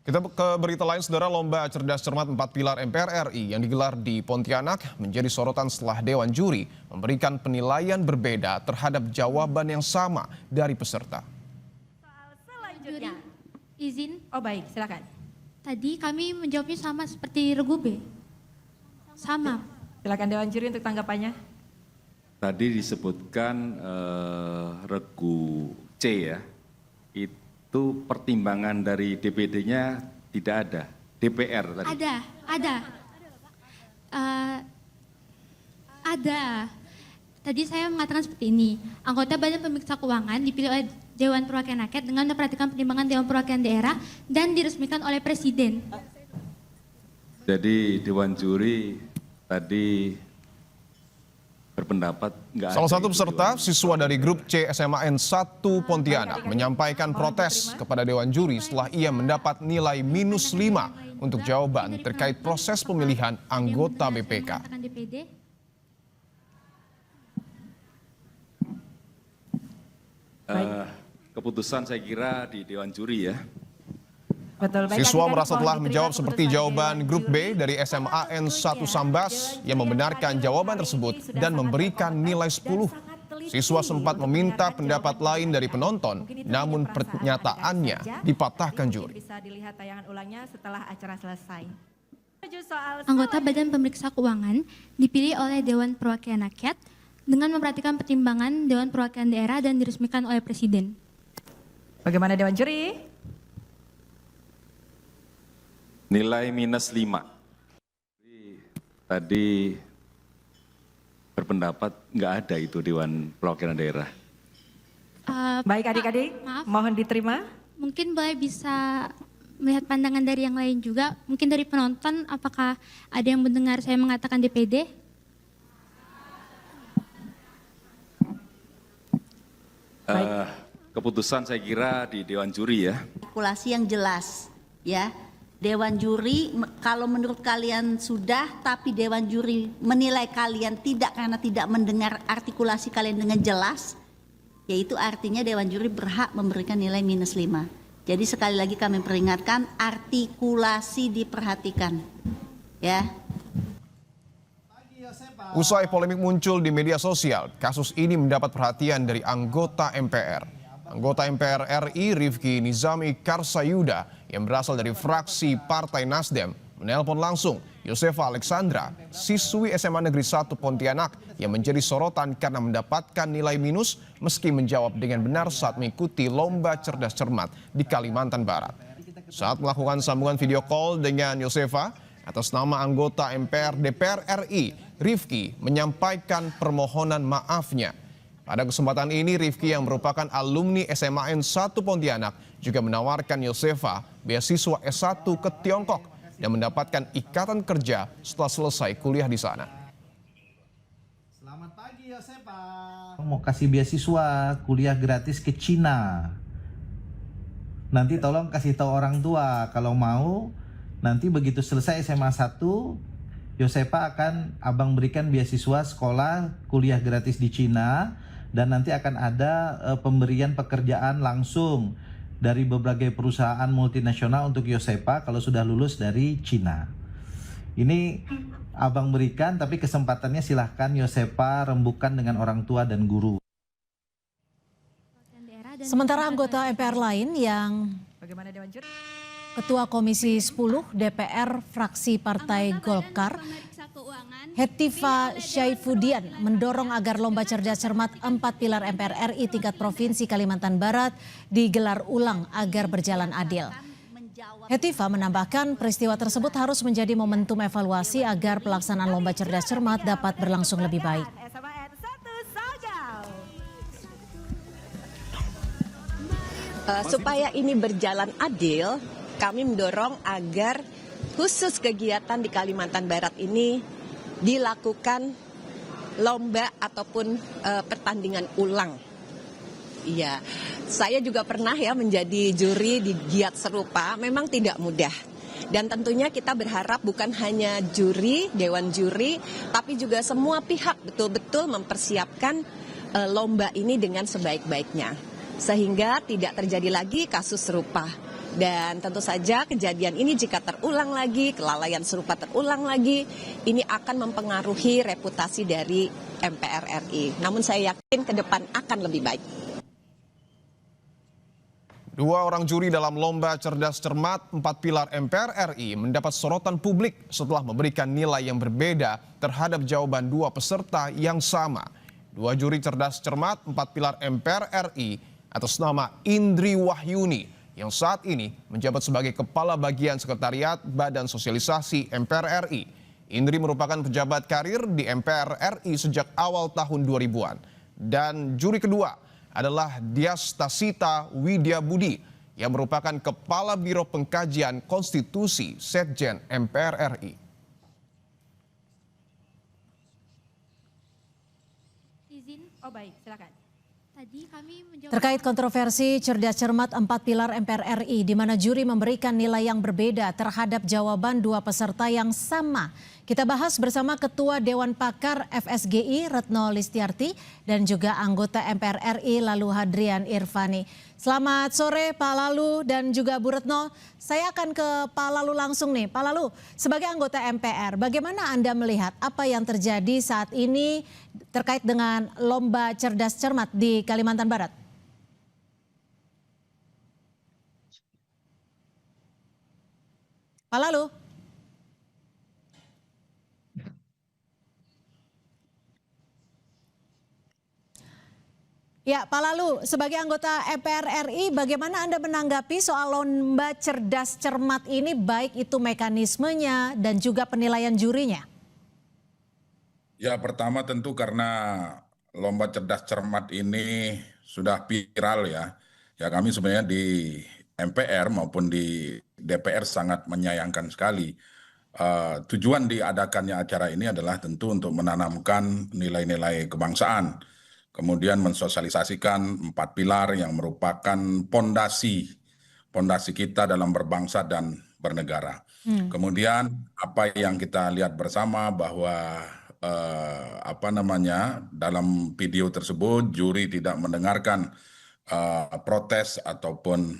Kita ke berita lain, saudara. Lomba Cerdas Cermat 4 Pilar MPR RI yang digelar di Pontianak menjadi sorotan setelah Dewan Juri memberikan penilaian berbeda terhadap jawaban yang sama dari peserta. Soal selanjutnya, Izin, baik, silakan. tadi kami menjawabnya sama seperti Regu B. Sama. Silakan Dewan Juri untuk tanggapannya. Tadi disebutkan regu C ya, itu pertimbangan dari DPD-nya tidak ada, DPR tadi. Ada. Tadi saya mengatakan seperti ini, anggota Badan Pemeriksa Keuangan dipilih oleh Dewan Perwakilan Rakyat dengan memperhatikan pertimbangan Dewan Perwakilan Daerah dan diresmikan oleh Presiden. Jadi Dewan Juri tadi berpendapat nggak ada. Salah satu peserta, Dewan. siswa dari grup C SMAN 1 Pontianak, menyampaikan protes kepada Dewan Juri setelah ia mendapat nilai -5 untuk jawaban terkait proses pemilihan anggota BPK. Keputusan saya kira di Dewan Juri ya. Betul, baik. Siswa Adik-adik merasa mohon telah diterima menjawab seperti keputusan jawaban Dewan grup B Juri. dari SMAN 1 Sambas yang membenarkan jawaban tersebut dan memberikan nilai 10. Siswa sempat meminta pendapat lain dari penonton, namun pernyataannya dipatahkan juri. Bisa dilihat tayangan ulangnya setelah acara selesai. Soal Anggota Badan Pemeriksa Keuangan dipilih oleh Dewan Perwakilan Rakyat dengan memperhatikan pertimbangan Dewan Perwakilan Daerah dan diresmikan oleh Presiden. Bagaimana Dewan Juri? Nilai -5. Tadi berpendapat nggak ada itu Dewan Perwakilan Daerah. Baik adik-adik, maaf. mohon diterima. Mungkin boleh bisa melihat pandangan dari yang lain juga, mungkin dari penonton, apakah ada yang mendengar saya mengatakan DPD? Keputusan saya kira di Dewan Juri ya. Artikulasi yang jelas, ya. Dewan Juri, kalau menurut kalian sudah, tapi Dewan Juri menilai kalian tidak karena tidak mendengar artikulasi kalian dengan jelas, yaitu artinya Dewan Juri berhak memberikan nilai -5. Jadi sekali lagi kami peringatkan, artikulasi diperhatikan, ya. Usai polemik muncul di media sosial, kasus ini mendapat perhatian dari anggota MPR. Anggota MPR RI Rifki Nizami Karsayuda yang berasal dari fraksi Partai Nasdem menelpon langsung Yosefa Alexandra, siswi SMA Negeri 1 Pontianak yang menjadi sorotan karena mendapatkan nilai minus meski menjawab dengan benar saat mengikuti lomba cerdas cermat di Kalimantan Barat. Saat melakukan sambungan video call dengan Yosefa, atas nama anggota MPR DPR RI, Rifki menyampaikan permohonan maafnya. Pada kesempatan ini, Rifki yang merupakan alumni SMAN 1 Pontianak juga menawarkan Yosefa beasiswa S1 ke Tiongkok dan mendapatkan ikatan kerja setelah selesai kuliah di sana. Selamat pagi Yosefa. Mau kasih beasiswa kuliah gratis ke Cina. Nanti tolong kasih tahu orang tua kalau mau. Nanti begitu selesai SMA 1, Yosefa akan abang berikan beasiswa sekolah kuliah gratis di Cina. Dan nanti akan ada pemberian pekerjaan langsung dari berbagai perusahaan multinasional untuk Yosefa kalau sudah lulus dari Cina. Ini abang berikan, tapi kesempatannya silahkan Yosefa rembukan dengan orang tua dan guru. Sementara anggota MPR lain yang Bagaimana Dewan Juri? Ketua Komisi 10 DPR fraksi Partai Golkar, Hetifa Syaifudian mendorong agar lomba cerdas cermat 4 pilar MPR RI tingkat Provinsi Kalimantan Barat digelar ulang agar berjalan adil. Hetifa menambahkan peristiwa tersebut harus menjadi momentum evaluasi agar pelaksanaan lomba cerdas cermat dapat berlangsung lebih baik. SMAN 1 Sagau. Supaya ini berjalan adil, kami mendorong agar khusus kegiatan di Kalimantan Barat ini dilakukan lomba ataupun pertandingan ulang. Iya, saya juga pernah ya menjadi juri di giat serupa, memang tidak mudah. Dan tentunya kita berharap bukan hanya juri, dewan juri, tapi juga semua pihak betul-betul mempersiapkan lomba ini dengan sebaik-baiknya. Sehingga tidak terjadi lagi kasus serupa. Dan tentu saja kejadian ini jika terulang lagi, kelalaian serupa terulang lagi, ini akan mempengaruhi reputasi dari MPR RI. Namun saya yakin ke depan akan lebih baik. Dua orang juri dalam lomba cerdas cermat 4 pilar MPR RI mendapat sorotan publik setelah memberikan nilai yang berbeda terhadap jawaban dua peserta yang sama. Dua juri cerdas cermat 4 pilar MPR RI atas nama Indri Wahyuni yang saat ini menjabat sebagai Kepala Bagian Sekretariat Badan Sosialisasi MPR RI. Indri merupakan pejabat karir di MPR RI sejak awal tahun 2000-an. Dan juri kedua adalah Dias Tasita Widya Budi yang merupakan Kepala Biro Pengkajian Konstitusi Setjen MPR RI. Izin, Oh baik, silakan. tadi kami menjawab Terkait kontroversi cerdas cermat 4 pilar MPR RI, di mana juri memberikan nilai yang berbeda terhadap jawaban dua peserta yang sama. Kita bahas bersama Ketua Dewan Pakar FSGI Retno Listiarti dan juga anggota MPR RI Lalu Hadrian Irvani. Selamat sore Pak Lalu dan juga Bu Retno. Saya akan ke Pak Lalu langsung nih. Pak Lalu, sebagai anggota MPR, bagaimana Anda melihat apa yang terjadi saat ini terkait dengan lomba cerdas cermat di Kalimantan Barat? Pak Lalu. Ya, Pak Lalu, sebagai anggota MPR RI, bagaimana Anda menanggapi soal lomba cerdas cermat ini, baik itu mekanismenya dan juga penilaian jurinya? Ya, pertama tentu karena lomba cerdas cermat ini sudah viral ya. Ya, kami sebenarnya di MPR maupun di DPR sangat menyayangkan sekali. Tujuan diadakannya acara ini adalah tentu untuk menanamkan nilai-nilai kebangsaan. Kemudian mensosialisasikan 4 pilar yang merupakan pondasi kita dalam berbangsa dan bernegara. Kemudian apa yang kita lihat bersama bahwa dalam video tersebut juri tidak mendengarkan protes ataupun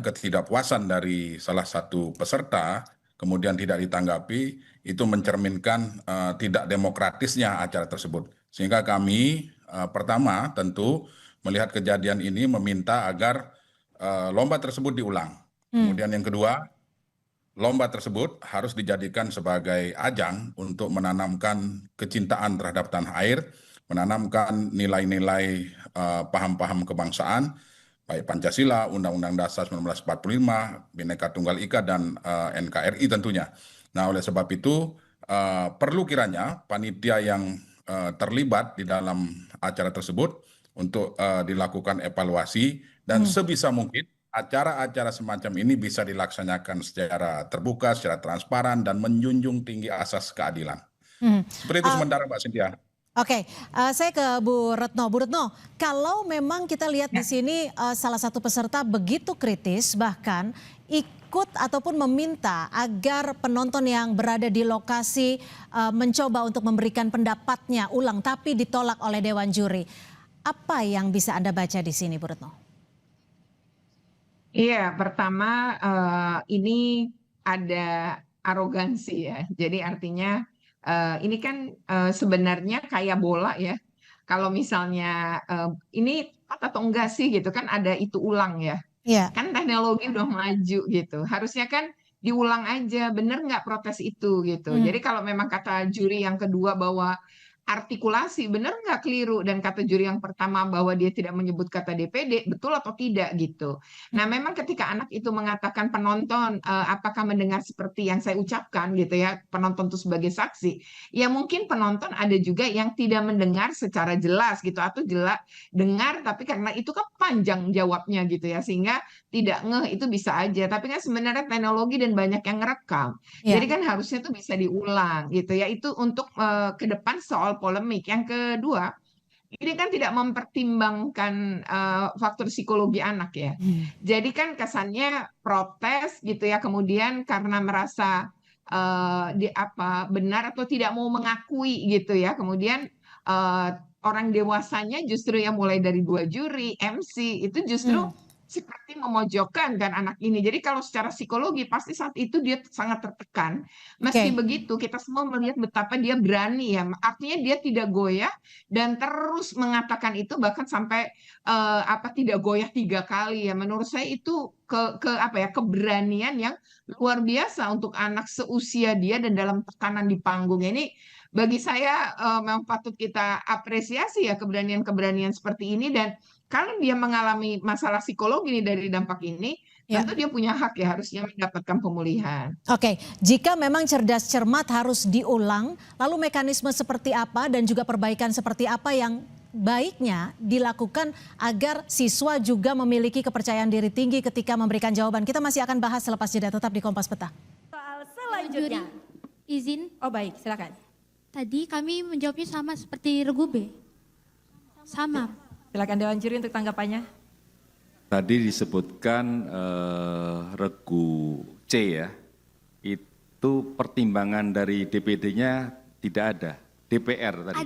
ketidakpuasan dari salah satu peserta, kemudian tidak ditanggapi, itu mencerminkan tidak demokratisnya acara tersebut. Sehingga kami pertama tentu melihat kejadian ini meminta agar lomba tersebut diulang. Kemudian yang kedua, lomba tersebut harus dijadikan sebagai ajang untuk menanamkan kecintaan terhadap tanah air, menanamkan nilai-nilai paham-paham kebangsaan, baik Pancasila, Undang-Undang Dasar 1945, Bhinneka Tunggal Ika, dan NKRI tentunya. Nah, oleh sebab itu perlu kiranya panitia yang terlibat di dalam acara tersebut untuk dilakukan evaluasi dan sebisa mungkin acara-acara semacam ini bisa dilaksanakan secara terbuka, secara transparan dan menjunjung tinggi asas keadilan. Seperti itu sementara Mbak Cynthia. Oke, saya ke Bu Retno. Bu Retno, kalau memang kita lihat di sini salah satu peserta begitu kritis, bahkan ikut ataupun meminta agar penonton yang berada di lokasi mencoba untuk memberikan pendapatnya ulang, tapi ditolak oleh Dewan Juri. Apa yang bisa Anda baca di sini, Bu Retno? Iya, pertama ini ada arogansi ya. Jadi artinya ini kan sebenarnya kayak bola ya. Kalau misalnya ini tepat atau enggak sih gitu kan, ada itu ulang ya. Iya. Kan teknologi udah maju gitu. Harusnya kan diulang aja, bener nggak protes itu gitu. Jadi kalau memang kata juri yang kedua bahwa artikulasi, bener nggak keliru, dan kata juri yang pertama bahwa dia tidak menyebut kata DPD, betul atau tidak gitu. Nah, memang ketika anak itu mengatakan penonton apakah mendengar seperti yang saya ucapkan gitu ya, penonton itu sebagai saksi, ya mungkin penonton ada juga yang tidak mendengar secara jelas gitu, atau jelas dengar tapi karena itu kan panjang jawabnya gitu ya, sehingga tidak ngeh, itu bisa aja. Tapi kan sebenarnya teknologi dan banyak yang ngerekam. Jadi kan harusnya itu bisa diulang gitu ya. Itu untuk ke depan soal polemik. Yang kedua, ini kan tidak mempertimbangkan faktor psikologi anak ya. Jadi kan kesannya protes gitu ya, kemudian karena merasa benar atau tidak mau mengakui gitu ya. Kemudian orang dewasanya justru yang mulai dari 2 juri, MC itu justru seperti memojokkan kan anak ini. Jadi kalau secara psikologi pasti saat itu dia sangat tertekan. Meski begitu kita semua melihat betapa dia berani ya. Artinya dia tidak goyah dan terus mengatakan itu bahkan sampai tidak goyah 3 kali ya. Menurut saya itu keberanian yang luar biasa untuk anak seusia dia dan dalam tekanan di panggung. Ini bagi saya memang patut kita apresiasi ya keberanian-keberanian seperti ini, dan kalau dia mengalami masalah psikologi dari dampak ini, tentu dia punya hak ya harusnya mendapatkan pemulihan. Oke, jika memang cerdas cermat harus diulang, lalu mekanisme seperti apa dan juga perbaikan seperti apa yang baiknya dilakukan agar siswa juga memiliki kepercayaan diri tinggi ketika memberikan jawaban? Kita masih akan bahas selepas jeda, tetap di Kompas Petang. Soal selanjutnya. Izin, Oh baik, silakan. tadi kami menjawabnya sama seperti Regu B. Sama. Silakan Dewan Juri untuk tanggapannya. Tadi disebutkan regu C ya, itu pertimbangan dari DPD-nya tidak ada, DPR tadi.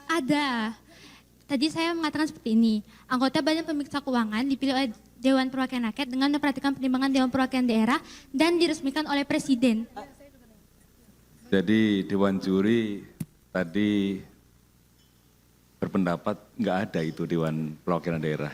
Ada. Tadi saya mengatakan seperti ini, anggota Badan Pemeriksa Keuangan dipilih oleh Dewan Perwakilan Rakyat dengan memperhatikan pertimbangan Dewan Perwakilan Daerah dan diresmikan oleh Presiden. Jadi Dewan Juri tadi berpendapat nggak ada itu Dewan Perwakilan Daerah.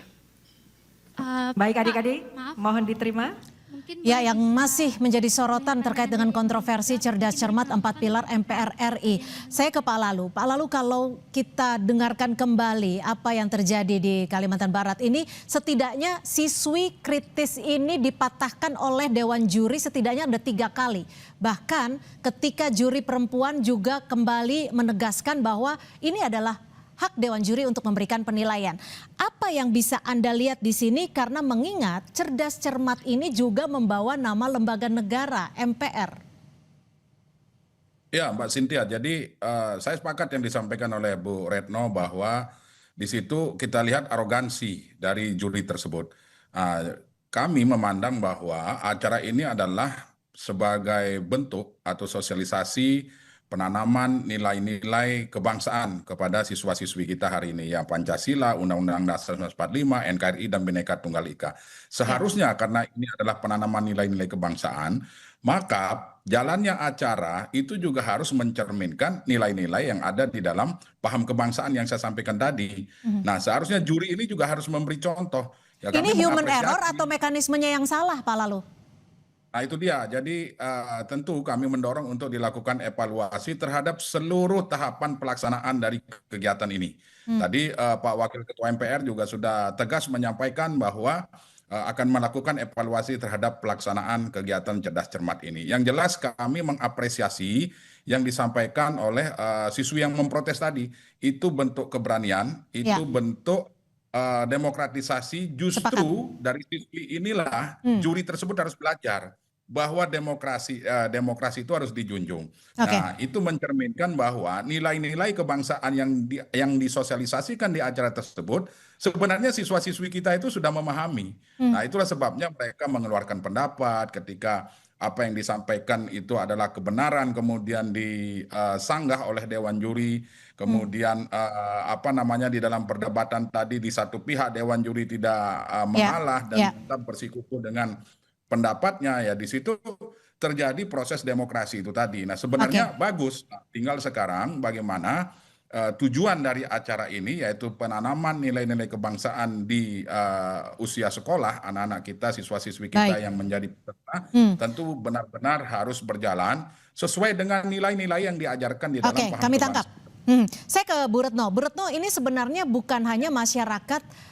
Baik adik-adik, maaf. mohon diterima. Mungkin Ya, yang masih menjadi sorotan terkait dengan kontroversi cerdas cermat 4 pilar MPR RI. Saya ke Pak Lalu. Pak Lalu, kalau kita dengarkan kembali apa yang terjadi di Kalimantan Barat ini, setidaknya siswi kritis ini dipatahkan oleh Dewan Juri setidaknya ada 3 kali. Bahkan ketika juri perempuan juga kembali menegaskan bahwa ini adalah hak Dewan Juri untuk memberikan penilaian. Apa yang bisa Anda lihat di sini, karena mengingat cerdas cermat ini juga membawa nama lembaga negara MPR? Ya, Mbak Cynthia, jadi saya sepakat yang disampaikan oleh Bu Retno bahwa di situ kita lihat arogansi dari juri tersebut. Kami memandang bahwa acara ini adalah sebagai bentuk atau sosialisasi penanaman nilai-nilai kebangsaan kepada siswa-siswi kita hari ini, ya, Pancasila, Undang-Undang Dasar 1945, NKRI, dan Bhinneka Tunggal Ika. Seharusnya karena ini adalah penanaman nilai-nilai kebangsaan, maka jalannya acara itu juga harus mencerminkan nilai-nilai yang ada di dalam paham kebangsaan yang saya sampaikan tadi. Nah, seharusnya juri ini juga harus memberi contoh. Ya, Ini kami human error mengapresiasi. atau mekanismenya yang salah, Pak Lalu? Nah, itu dia. Jadi tentu kami mendorong untuk dilakukan evaluasi terhadap seluruh tahapan pelaksanaan dari kegiatan ini. Tadi Pak Wakil Ketua MPR juga sudah tegas menyampaikan bahwa akan melakukan evaluasi terhadap pelaksanaan kegiatan cerdas cermat ini. Yang jelas kami mengapresiasi yang disampaikan oleh siswi yang memprotes tadi. Itu bentuk keberanian, itu bentuk demokratisasi. Justru dari siswi inilah juri tersebut harus belajar bahwa demokrasi itu harus dijunjung. Nah, itu mencerminkan bahwa nilai-nilai kebangsaan yang disosialisasikan di acara tersebut sebenarnya siswa-siswi kita itu sudah memahami. Nah, itulah sebabnya mereka mengeluarkan pendapat ketika apa yang disampaikan itu adalah kebenaran, kemudian disanggah oleh Dewan Juri, kemudian di dalam perdebatan tadi di satu pihak Dewan Juri tidak mengalah dan tetap bersikukuh dengan pendapatnya, ya di situ terjadi proses demokrasi itu tadi. Nah, sebenarnya bagus. Nah, tinggal sekarang bagaimana tujuan dari acara ini, yaitu penanaman nilai-nilai kebangsaan di usia sekolah anak-anak kita, siswa-siswi kita yang menjadi peserta, tentu benar-benar harus berjalan sesuai dengan nilai-nilai yang diajarkan di dalam paham kami kebangsaan. tangkap. Saya ke Bu Retno. Bu Retno, ini sebenarnya bukan hanya masyarakat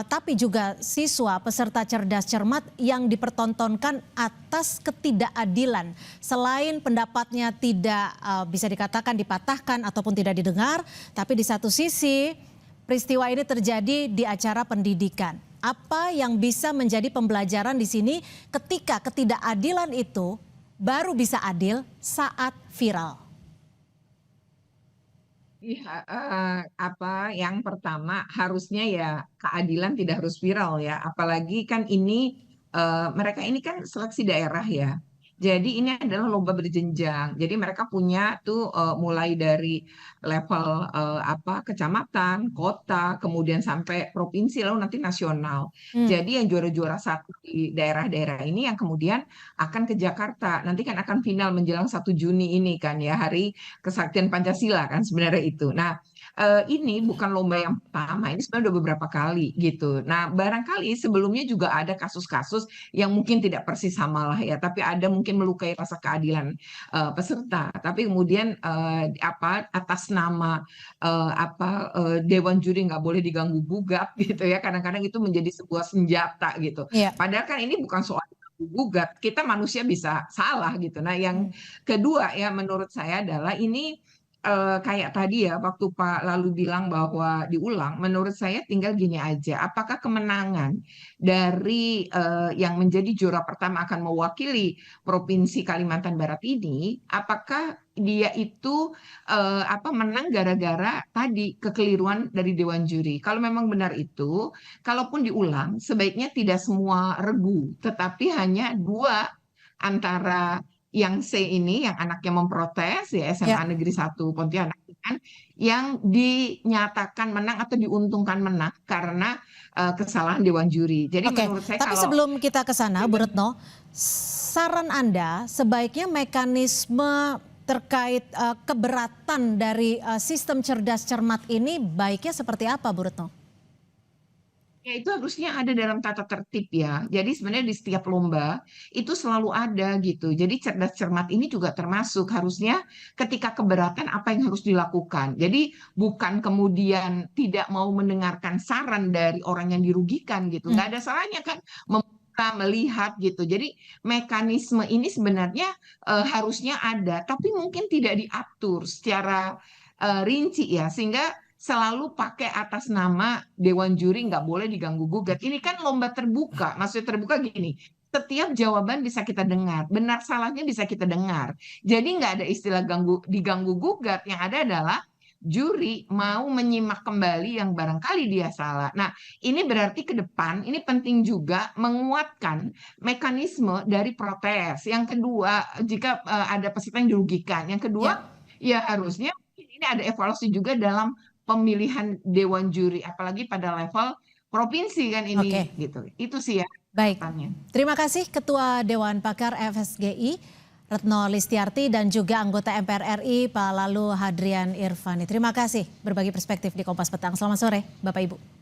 tapi juga siswa peserta cerdas cermat yang dipertontonkan atas ketidakadilan. Selain pendapatnya tidak bisa dikatakan dipatahkan ataupun tidak didengar, tapi di satu sisi peristiwa ini terjadi di acara pendidikan. Apa yang bisa menjadi pembelajaran di sini ketika ketidakadilan itu baru bisa adil saat viral? Iya, yang pertama harusnya ya keadilan tidak harus viral ya, apalagi kan ini mereka ini kan seleksi daerah ya. Jadi ini adalah lomba berjenjang. Jadi mereka punya tuh mulai dari level kecamatan, kota, kemudian sampai provinsi, lalu nanti nasional. Jadi yang juara-juara satu di daerah-daerah ini yang kemudian akan ke Jakarta. Nanti kan akan final menjelang 1 Juni ini kan ya, Hari Kesaktian Pancasila kan sebenarnya itu. Nah, ini bukan lomba yang pertama, ini sebenarnya udah beberapa kali gitu. Nah, barangkali sebelumnya juga ada kasus-kasus yang mungkin tidak persis sama lah ya, tapi ada mungkin melukai rasa keadilan peserta. Tapi kemudian atas nama Dewan Juri nggak boleh diganggu gugat gitu ya, kadang-kadang itu menjadi sebuah senjata gitu. Iya. Padahal kan ini bukan soal gugat, kita manusia bisa salah gitu. Nah, yang kedua ya menurut saya adalah ini kayak tadi ya waktu Pak Lalu bilang bahwa diulang, menurut saya tinggal gini aja, apakah kemenangan dari yang menjadi juara pertama akan mewakili Provinsi Kalimantan Barat ini, apakah dia itu menang gara-gara tadi kekeliruan dari Dewan Juri. Kalau memang benar itu, kalaupun diulang, sebaiknya tidak semua regu, tetapi hanya 2 antara yang C ini, yang anaknya memprotes ya SMA Negeri 1 Pontianak kan, yang dinyatakan menang atau diuntungkan menang karena kesalahan Dewan Juri. Jadi menurut saya tapi sebelum kita ke sana, Bu Retno, saran Anda sebaiknya mekanisme terkait keberatan dari sistem cerdas cermat ini baiknya seperti apa, Bu Retno? Ya itu harusnya ada dalam tata tertib ya. Jadi sebenarnya di setiap lomba itu selalu ada gitu. Jadi cerdas cermat ini juga termasuk harusnya ketika keberatan apa yang harus dilakukan. Jadi bukan kemudian tidak mau mendengarkan saran dari orang yang dirugikan gitu. Nggak ada salahnya kan melihat gitu. Jadi mekanisme ini sebenarnya harusnya ada, tapi mungkin tidak diatur secara rinci ya, sehingga selalu pakai atas nama Dewan Juri nggak boleh diganggu gugat. Ini kan lomba terbuka, maksudnya terbuka gini. Setiap jawaban bisa kita dengar, benar salahnya bisa kita dengar. Jadi nggak ada istilah diganggu gugat. Yang ada adalah juri mau menyimak kembali yang barangkali dia salah. Nah, ini berarti ke depan ini penting juga menguatkan mekanisme dari protes. Yang kedua, jika ada peserta yang dirugikan. Yang kedua, ya harusnya ini ada evaluasi juga dalam pemilihan Dewan Juri, apalagi pada level provinsi kan ini gitu. Itu sih ya. Baik. Terima kasih Ketua Dewan Pakar FSGI Retno Listiarti dan juga anggota MPR RI Pak Lalu Hadrian Irvani. Terima kasih berbagi perspektif di Kompas Petang. Selamat sore Bapak Ibu.